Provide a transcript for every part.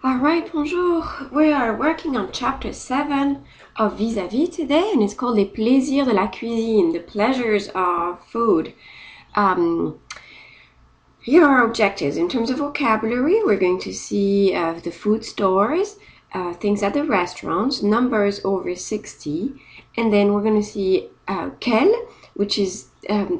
Alright, bonjour. We are working on chapter 7 of Vis-à-vis today, and it's called Les plaisirs de la cuisine, the pleasures of food. Here are our objectives. In terms of vocabulary, we're going to see the food stores, things at the restaurants, numbers over 60, and then we're going to see quel, which is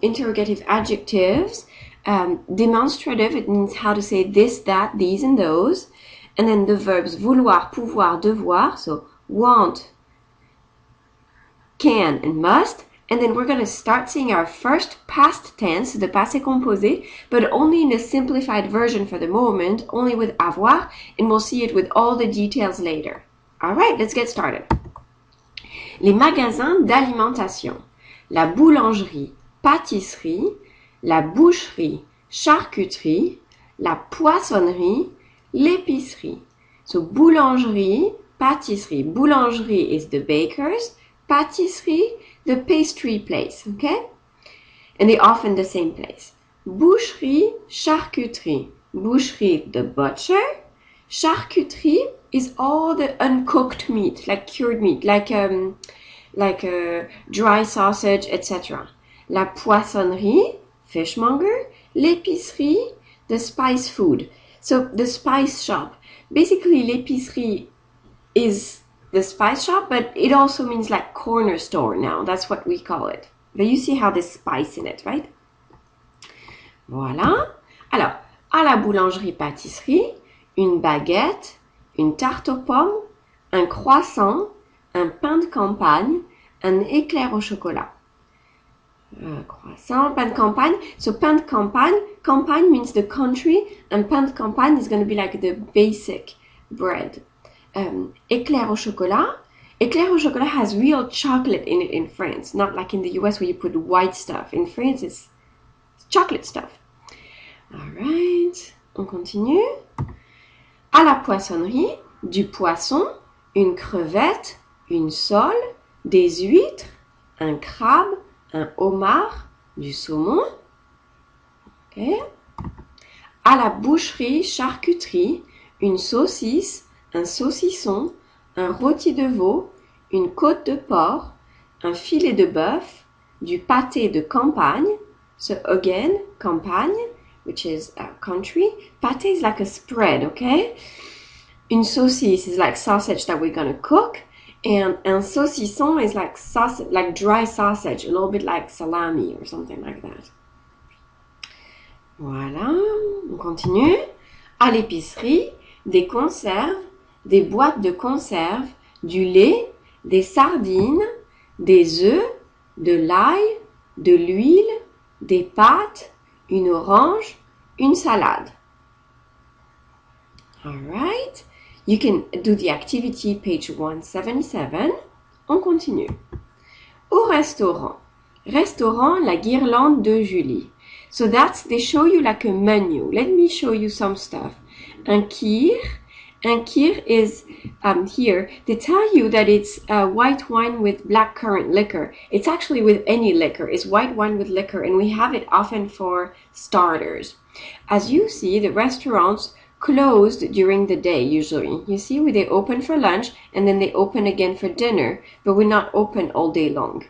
interrogative adjectives, demonstrative, it means how to say this, that, these, and those. And then the verbs vouloir, pouvoir, devoir, so want, can, and must. And then we're going to start seeing our first past tense, the passé composé, but only in a simplified version for the moment, only with avoir, and we'll see it with all the details later. Alright, let's get started. Les magasins d'alimentation. La boulangerie, pâtisserie, la boucherie, charcuterie, la poissonnerie, l'épicerie. So boulangerie, pâtisserie. Boulangerie is the bakers, pâtisserie, the pastry place, okay? And they're often the same place. Boucherie, charcuterie. Boucherie, the butcher. Charcuterie is all the uncooked meat, like cured meat, like dry sausage, etc. La poissonnerie, fishmonger. L'épicerie, the spice food. So the spice shop, basically l'épicerie is the spice shop, but it also means like corner store now. That's what we call it. But you see how there's spice in it, right? Voilà. Alors, à la boulangerie-pâtisserie, une baguette, une tarte aux pommes, un croissant, un pain de campagne, un éclair au chocolat. Croissant, pain de campagne. So pain de campagne, campagne means the country, and pain de campagne is going to be like the basic bread. Éclair au chocolat. Éclair au chocolat has real chocolate in it in France, not like in the US where you put white stuff. In France, it's chocolate stuff. Alright, on continue. À la poissonnerie, du poisson, une crevette, une sole, des huîtres, un crabe, un homard, du saumon. Okay. À la boucherie-charcuterie, une saucisse, un saucisson, un rôti de veau, une côte de porc, un filet de bœuf, du pâté de campagne. So again, campagne, which is country. Pâté is like a spread, okay? Une saucisse is like sausage that we're gonna cook. And un saucisson is like sausage, like dry sausage, a little bit like salami or something like that. Voilà, on continue. À l'épicerie, des conserves, des boîtes de conserve, du lait, des sardines, des œufs, de l'ail, de l'huile, des pâtes, une orange, une salade. All right. You can do the activity page 177. On continue. Au restaurant. Restaurant La Guirlande de Julie. So they show you like a menu. Let me show you some stuff. Un kir. Un kir is here. They tell you that it's white wine with black currant liquor. It's actually with any liquor. It's white wine with liquor, and we have it often for starters. As you see, the restaurants closed during the day usually. You see, they open for lunch and then they open again for dinner, but we're not open all day long.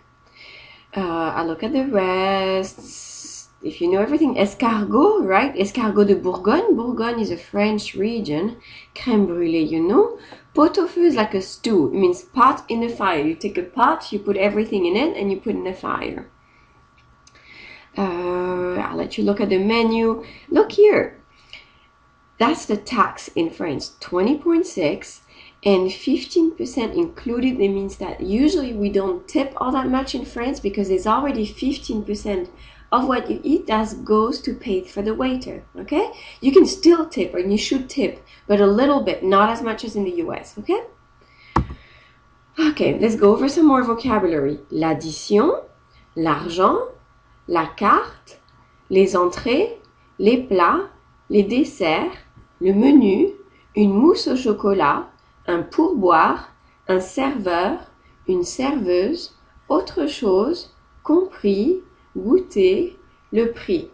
I look at the rest. If you know everything, escargot, right? Escargot de Bourgogne. Bourgogne is a French region. Crème brûlée, you know. Pot-au-feu is like a stew. It means pot in the fire. You take a pot, you put everything in it, and you put in the fire. I'll let you look at the menu. Look here. That's the tax in France, 20.6 and 15% included. It means that usually we don't tip all that much in France because there's already 15% of what you eat that goes to pay for the waiter, okay? You can still tip, and you should tip, but a little bit, not as much as in the US, okay? Okay, let's go over some more vocabulary. L'addition, l'argent, la carte, les entrées, les plats, les desserts, le menu, une mousse au chocolat, un pourboire, un serveur, une serveuse, autre chose, compris, goûter, le prix.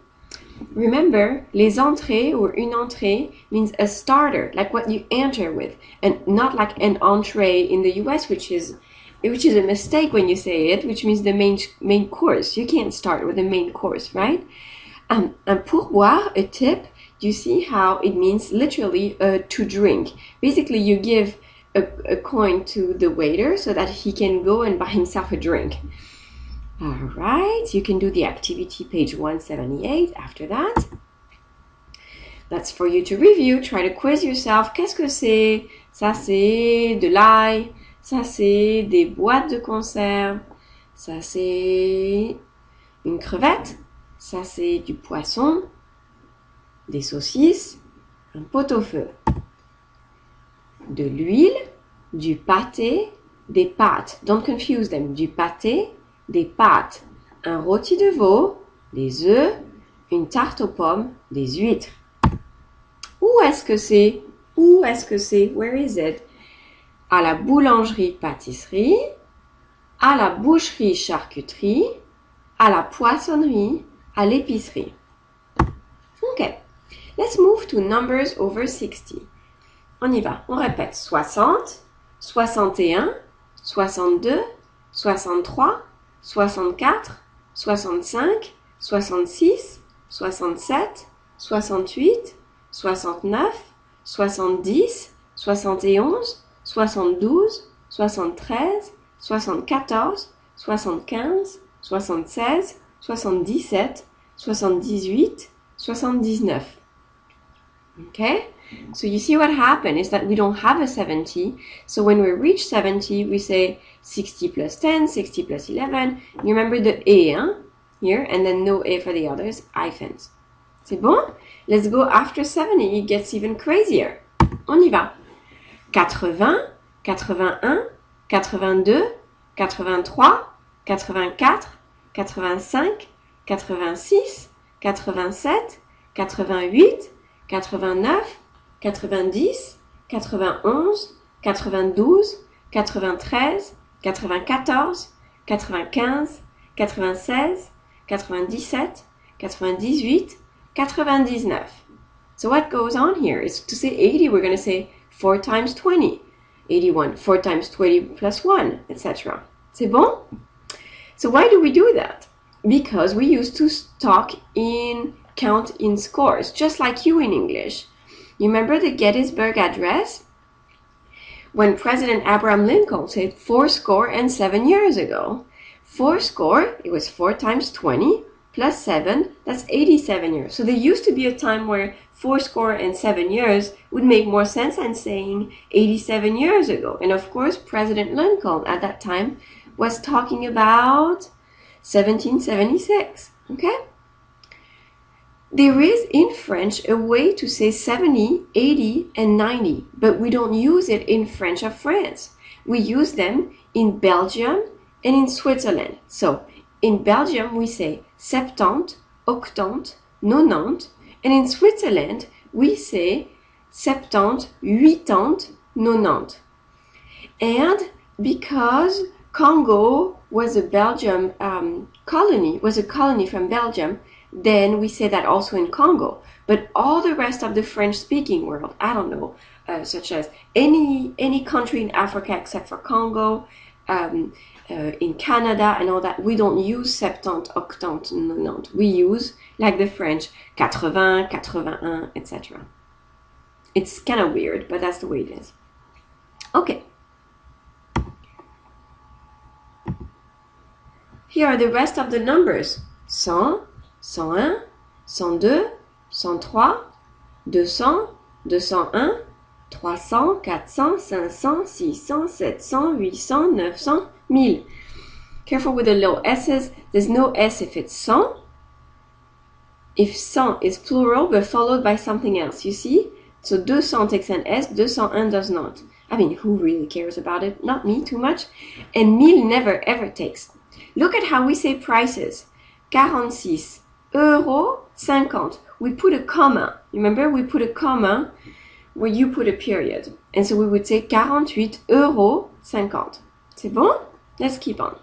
Remember, les entrées or une entrée means a starter, like what you enter with, and not like an entrée in the US, which is a mistake when you say it, which means the main course. You can't start with the main course, right? Un pourboire, a tip, you see how it means literally to drink. Basically, you give a coin to the waiter so that he can go and buy himself a drink. All right, you can do the activity page 178 after that. That's for you to review. Try to quiz yourself. Qu'est-ce que c'est? Ça, c'est de l'ail. Ça, c'est des boîtes de conserve. Ça, c'est une crevette. Ça, c'est du poisson. Des saucisses. Un pot-au-feu. De l'huile. Du pâté. Des pâtes. Don't confuse them. Du pâté. Des pâtes. Un rôti de veau. Des œufs. Une tarte aux pommes. Des huîtres. Où est-ce que c'est? Où est-ce que c'est? Where is it? À la boulangerie-pâtisserie, à la boucherie-charcuterie, à la poissonnerie, à l'épicerie. Okay, let's move to numbers over 60. On y va, on répète 60, 61, 62, 63, 64, 65, 66, 67, 68, 69, 70, 71, 72, 73, 74, 75, 76, 77, 78, 79. Okay? So you see what happened is that we don't have a 70. So when we reach 70, we say 60 plus 10, 60 plus 11. You remember the A here, and then no A for the others, hyphens. C'est bon? Let's go after 70. It gets even crazier. On y va. 80, 81, 82, 83, 84, 85, 86, 87, 88, 89, 90, 91, 92, 93, 94, 95, 96, 97, 98, 99. So what goes on here is to say 80, we're going to say 4 times 20. 81, 4 times 20 plus 1, etc. C'est bon? So why do we do that? Because we used to count in scores, just like you in English. You remember the Gettysburg Address? When President Abraham Lincoln said 407 years ago, 4 score, it was 4 times 20 plus 7, that's 87 years. So there used to be a time where 407 years would make more sense than saying 87 years ago. And of course, President Lincoln at that time was talking about 1776, okay? There is in French a way to say 70, 80, and 90, but we don't use it in French of France. We use them in Belgium and in Switzerland. So in Belgium, we say 70, 80, 90, and in Switzerland, we say 70, 80, 90. And because Congo was a Belgium colony, was a colony from Belgium, then we say that also in Congo. But all the rest of the French-speaking world, I don't know, such as any country in Africa except for Congo, in Canada and all that, we don't use 70, 80, 90. We use, like the French, 80, 81, etc. It's kind of weird, but that's the way it is. Okay. Here are the rest of the numbers. 100, 101, 102, 103, 200, 201, 300, 400, 500, 600, 700, 800, 900, 1000. Careful with the low S's. There's no S if it's 100. If 100 is plural but followed by something else, you see? So 200 takes an S, 201 does not. I mean, who really cares about it? Not me too much. And 1000 never ever takes. Look at how we say prices. 46 euro 50. We put a comma. Remember, we put a comma where you put a period. And so we would say 48 euro 50. C'est bon? Let's keep on.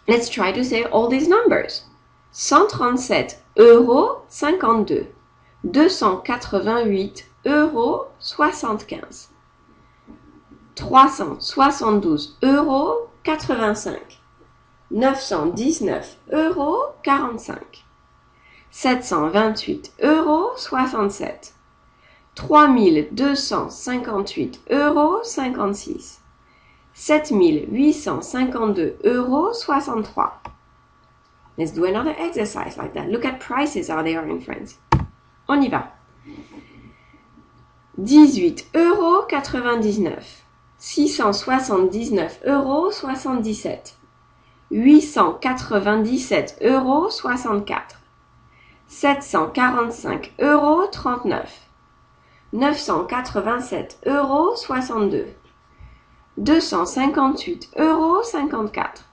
Let's try to say all these numbers. 137 euros 52. 288 euros 75. 372 euros 85. 919 euros 45. 728 euros 67. 3258 euros 56. 7852 euros 63. Let's do another exercise like that. Look at prices how they are in France. On y va. 18 euros 99. 679 euros 77. 897 euros 64. 745 euros 39. 987 euros 62. 258 euros 54.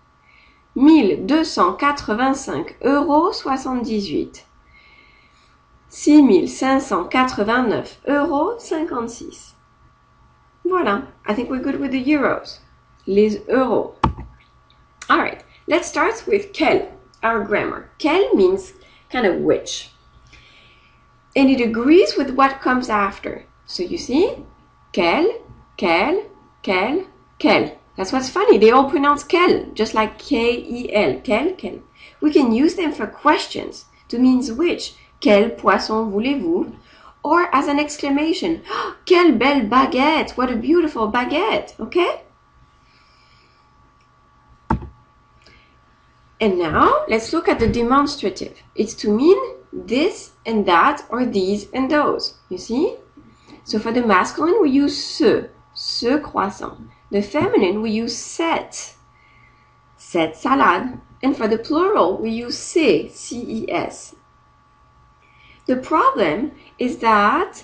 1285 euros 78. 6589 euros 56. Voilà, I think we're good with the euros. Les euros. Alright, let's start with quel, our grammar. Quel means kind of which. And it agrees with what comes after. So you see, quel, quel, quel, quel. That's what's funny. They all pronounce quel, just like K-E-L, quel, quel. We can use them for questions to mean which. Quel poisson voulez-vous? Or as an exclamation. Oh, quelle belle baguette. What a beautiful baguette. Okay? And now, let's look at the demonstrative. It's to mean this and that, or these and those. You see? So for the masculine, we use ce croissant. The feminine, we use cette salade. And for the plural, we use ces. The problem is that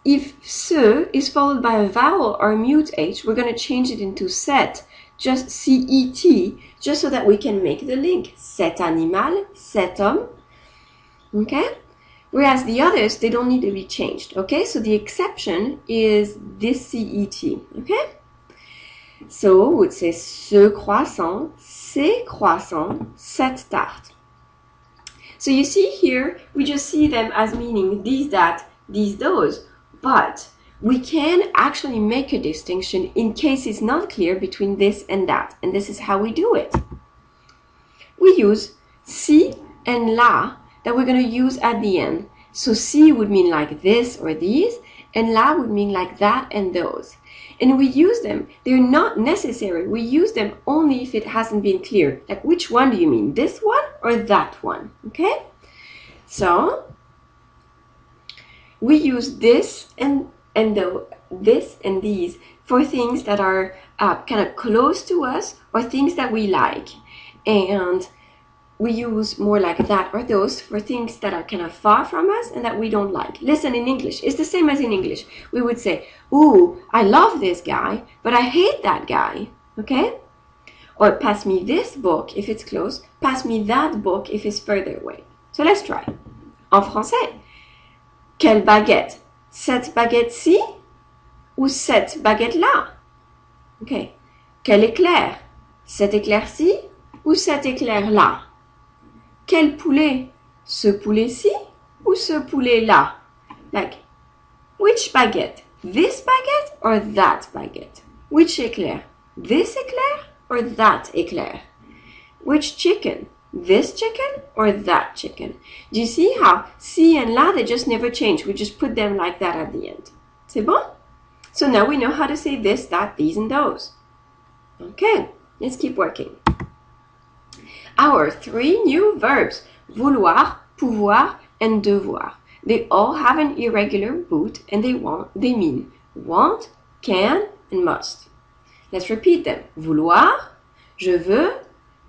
if ce is followed by a vowel or a mute H, we're going to change it into cet, just C-E-T, just so that we can make the link. Cet animal, cet homme. Okay? Whereas the others, they don't need to be changed. Okay? So the exception is this C-E-T. Okay? So we would say ce croissant, ces croissants, cette tarte. So you see here, we just see them as meaning these, that, these, those. But we can actually make a distinction in case it's not clear between this and that. And this is how we do it. We use si and la that we're going to use at the end. So si would mean like this or these, and la would mean like that and those. And we use them. They're not necessary. We use them only if it hasn't been clear. Like, which one do you mean? This one or that one? Okay? So, we use this and this and these for things that are kind of close to us or things that we like. And we use more like that or those for things that are kind of far from us and that we don't like. Listen, in English, it's the same as in English. We would say, ooh, I love this guy, but I hate that guy. Okay? Or pass me this book if it's close, pass me that book if it's further away. So let's try. En français, quelle baguette? Cette baguette-ci ou cette baguette-là? Okay. Quel éclair? Cet éclair-ci ou cet éclair-là? Quel poulet? Ce poulet-ci ou ce poulet-là? Like, which baguette? This baguette or that baguette? Which éclair? This éclair or that éclair? Which chicken? This chicken or that chicken? Do you see how si and la, they just never change. We just put them like that at the end. C'est bon? So now we know how to say this, that, these, and those. Okay, let's keep working. Our three new verbs, vouloir, pouvoir, and devoir. They all have an irregular boot and they mean want, can, and must. Let's repeat them. Vouloir, je veux,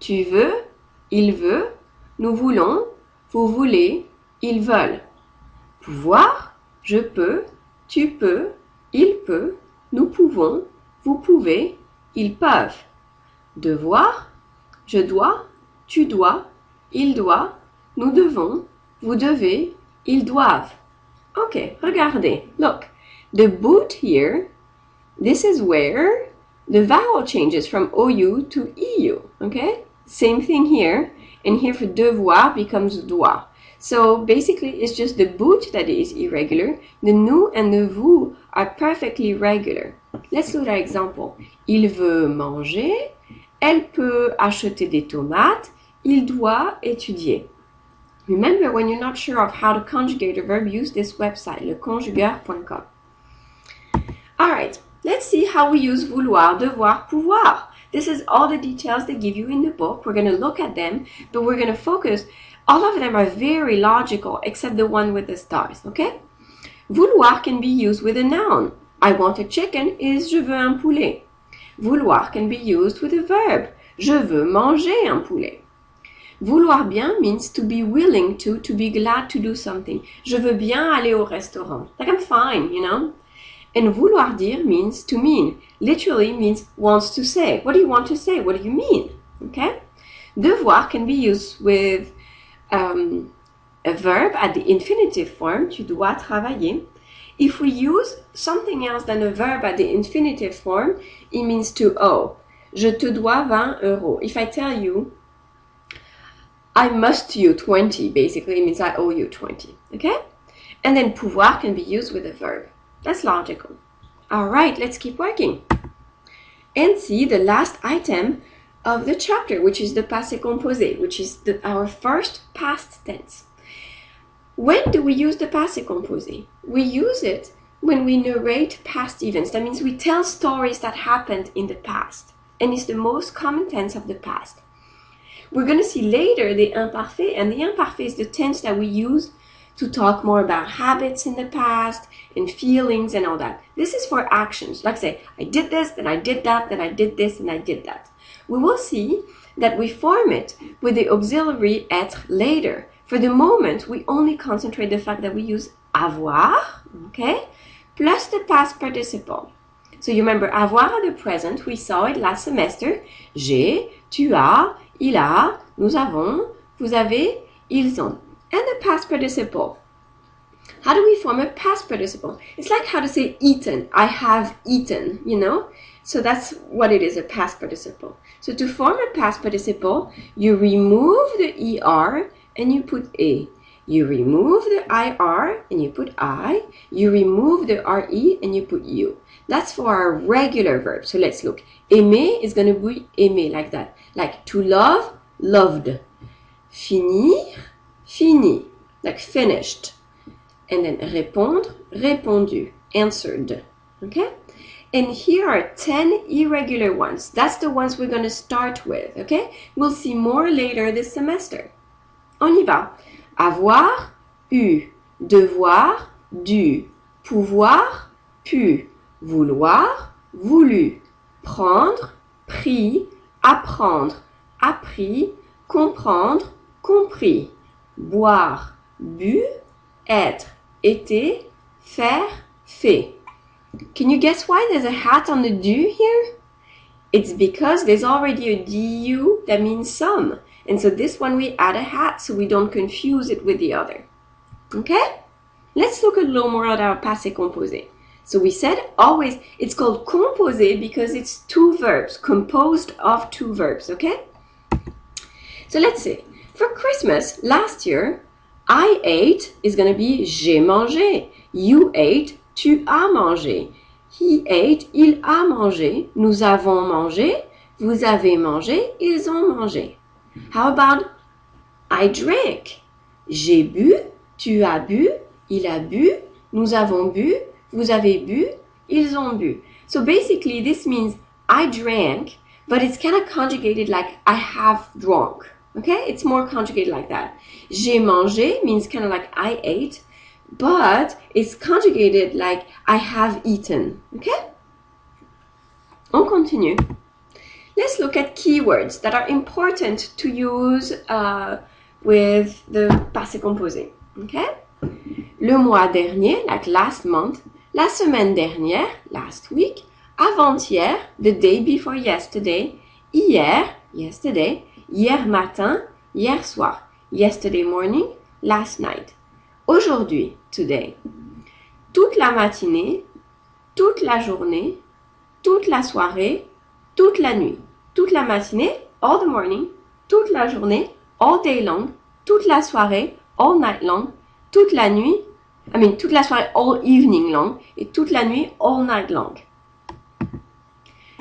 tu veux, il veut, nous voulons, vous voulez, ils veulent. Pouvoir, je peux, tu peux, il peut, nous pouvons, vous pouvez, ils peuvent. Devoir, je dois, tu dois, il doit, nous devons, vous devez, ils doivent. Okay, regardez. Look, the boot here, this is where the vowel changes from OU to EU. Okay? Same thing here. And here for devoir becomes doit. So basically, it's just the but that is irregular. The nous and the vous are perfectly regular. Let's look at an example. Il veut manger. Elle peut acheter des tomates. Il doit étudier. Remember, when you're not sure of how to conjugate a verb, use this website, leconjugueur.com. Alright, let's see how we use vouloir, devoir, pouvoir. This is all the details they give you in the book. We're going to look at them, but we're going to focus. All of them are very logical, except the one with the stars, okay? Vouloir can be used with a noun. I want a chicken is je veux un poulet. Vouloir can be used with a verb. Je veux manger un poulet. Vouloir bien means to be willing to be glad to do something. Je veux bien aller au restaurant. Like I'm fine, you know? And vouloir dire means to mean. Literally means wants to say. What do you want to say? What do you mean? Okay? Devoir can be used with a verb at the infinitive form. Tu dois travailler. If we use something else than a verb at the infinitive form, it means to owe. Je te dois 20 euros. If I tell you, I must you 20, basically, it means I owe you 20. Okay? And then pouvoir can be used with a verb. That's logical. All right, let's keep working. And see the last item of the chapter, which is the passé composé, which is our first past tense. When do we use the passé composé? We use it when we narrate past events. That means we tell stories that happened in the past. And it's the most common tense of the past. We're going to see later the imparfait, and the imparfait is the tense that we use to talk more about habits in the past and feelings and all that. This is for actions. Like say, I did this, then I did that, then I did this, and I did that. We will see that we form it with the auxiliary être later. For the moment, we only concentrate the fact that we use avoir, okay, plus the past participle. So you remember avoir at the present, we saw it last semester. J'ai, tu as, il a, nous avons, vous avez, ils ont. And the past participle. How do we form a past participle? It's like how to say eaten. I have eaten, you know? So that's what it is, a past participle. So to form a past participle, you remove the ER and you put A. You remove the IR and you put I. You remove the RE and you put U. That's for our regular verb. So let's look. Aimer is going to be aimer like that. Like to love, loved. Finir, fini. Like finished. And then répondre, répondu. Answered. Okay? And here are 10 irregular ones. That's the ones we're going to start with. Okay? We'll see more later this semester. On y va. Avoir, eu. Devoir, dû. Pouvoir, pu. Vouloir, voulu. Prendre, pris. Apprendre, appris. Comprendre, compris. Boire, bu. Être, été. Faire, fait. Can you guess why there's a hat on the du here? It's because there's already a du that means some. And so this one we add a hat so we don't confuse it with the other. Okay? Let's look a little more at our passé composé. So we said always, it's called composé because it's two verbs, composed of two verbs, okay? So let's see. For Christmas, last year, I ate is going to be j'ai mangé. You ate, tu as mangé. He ate, il a mangé. Nous avons mangé. Vous avez mangé. Ils ont mangé. How about I drank? J'ai bu, tu as bu, il a bu, nous avons bu, vous avez bu, ils ont bu. So basically this means I drank, but it's kind of conjugated like I have drunk. Okay? It's more conjugated like that. J'ai mangé means kind of like I ate, but it's conjugated like I have eaten. Okay? On continue. Let's look at keywords that are important to use with the passé composé. Okay? Le mois dernier, like last month. La semaine dernière, last week. Avant-hier, the day before yesterday. Hier, yesterday. Hier matin, hier soir. Yesterday morning, last night. Aujourd'hui, today. Toute la matinée, toute la journée, toute la soirée, toute la nuit. Toute la matinée, all the morning. toute la journée, all day long, toute la soirée, all night long, toute la nuit, toute la soirée, all evening long, et toute la nuit, all night long.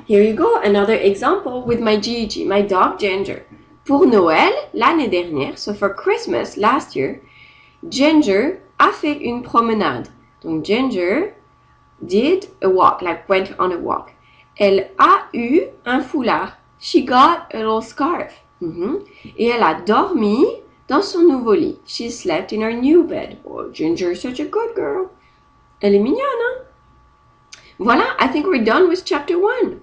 Here you go, another example with my Gigi, my dog Ginger. Pour Noël, l'année dernière, so for Christmas last year, Ginger a fait une promenade. Donc Ginger did a walk, like went on a walk. Elle a eu un foulard. She got a little scarf. Et elle a dormi dans son nouveau lit. She slept in her new bed. Oh, Ginger is such a good girl. Elle est mignonne, hein? Voilà, I think we're done with chapter 1.